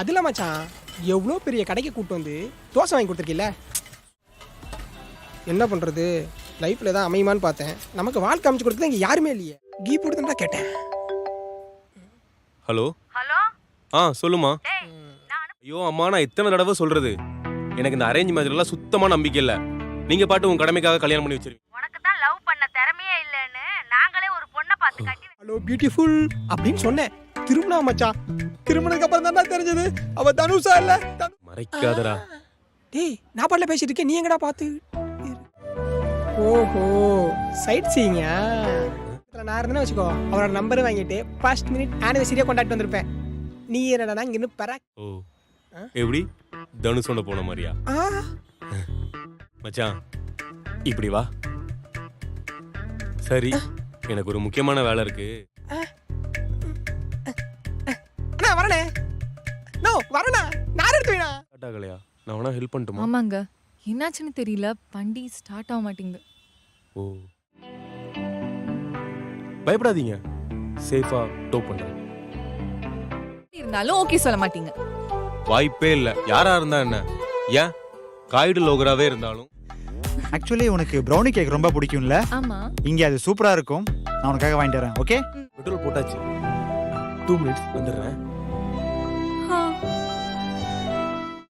அதில் மச்சான் எவ்வளோ பெரிய கடைக்கு கூட்டு வந்து தோசை வாங்கி கொடுத்துருக்கில்ல, என்ன பண்ணுறது, லைஃப்பில் தான் அமையுமான்னு பார்த்தேன். நமக்கு வாழ்க்கை அமைச்சு கொடுத்தது இங்கே யாருமே இல்லையே. கீ போட்டு தான் கேட்டேன். ஹலோ ஹலோ சொல்லுமா. டேய் நான் ஐயோ அம்மா, நான் எத்தனை தடவை சொல்றது, எனக்கு இந்த அரேஞ்ச் மேரேஜ்லாம் சுத்தமா நம்பிக்கை இல்லை. நீங்க பாட்டு உங்க கடமைக்காக கல்யாணம் பண்ணி வச்சிருவீங்க. உனக்கு தான் லவ் பண்ண திறமையே இல்லைன்னு நாங்களே ஒரு பொண்ணை பார்த்து கட்டி ஹலோ பியூட்டிஃபுல் அப்படின்னு சொன்னேன். திருமணா மச்சான், திருமணத்துக்கு அப்புறம் தான் தெரிஞ்சது அவ தனுஷா இல்ல. மறைக்காதடா. டேய் நான் பாட்டில் பேசிட்டு இருக்கேன், நீ எங்கடா பார்த்து. ஓஹோ சைட் சீங்க. நான் இருந்தேன்னு வச்சுக்கோ, அவரோட நம்பரை வாங்கிட்டு ஃபர்ஸ்ட் மினிட் ஆனிவர்சரியா கொண்டாட்டு வந்திருப்பேன். நீ என்னடா இங்க இன்னும் பெற. ஓ எப்படி தனுஷோட போன மாதிரியா? மச்சான் இப்படி வா. சரி, எனக்கு ஒரு முக்கியமான வேலை இருக்கு. அண்ணா வரனே. நோ வரனா, நான் எடுத்துவேனா. கட்டாகலையா? நான் வேணா ஹெல்ப் பண்ணட்டுமா? ஆமாங்க, என்னாச்சுன்னு தெரியல, வண்டி ஸ்டார்ட் ஆக மாட்டேங்குது. ஓ பயப்படாதீங்க, சேஃபா டோ பண்றேன். இருந்தாலும் ஓகே சொல்ல மாட்டீங்க. வாய்ப்பே இல்ல. யாரா இருந்தா என்ன, ஏன் காய்டு லோகராவே இருந்தாலும். ஆக்சுவலி உனக்கு ப்ரௌனி கேக் ரொம்ப பிடிக்கும்ல? ஆமா, இங்க அது சூப்பரா இருக்கும். நான் உனக்காக வாங்கிட்டு வரேன். ஓகே, பெட்ரோல் போட்டாச்சு. 2 minutes வந்துடுறேன்.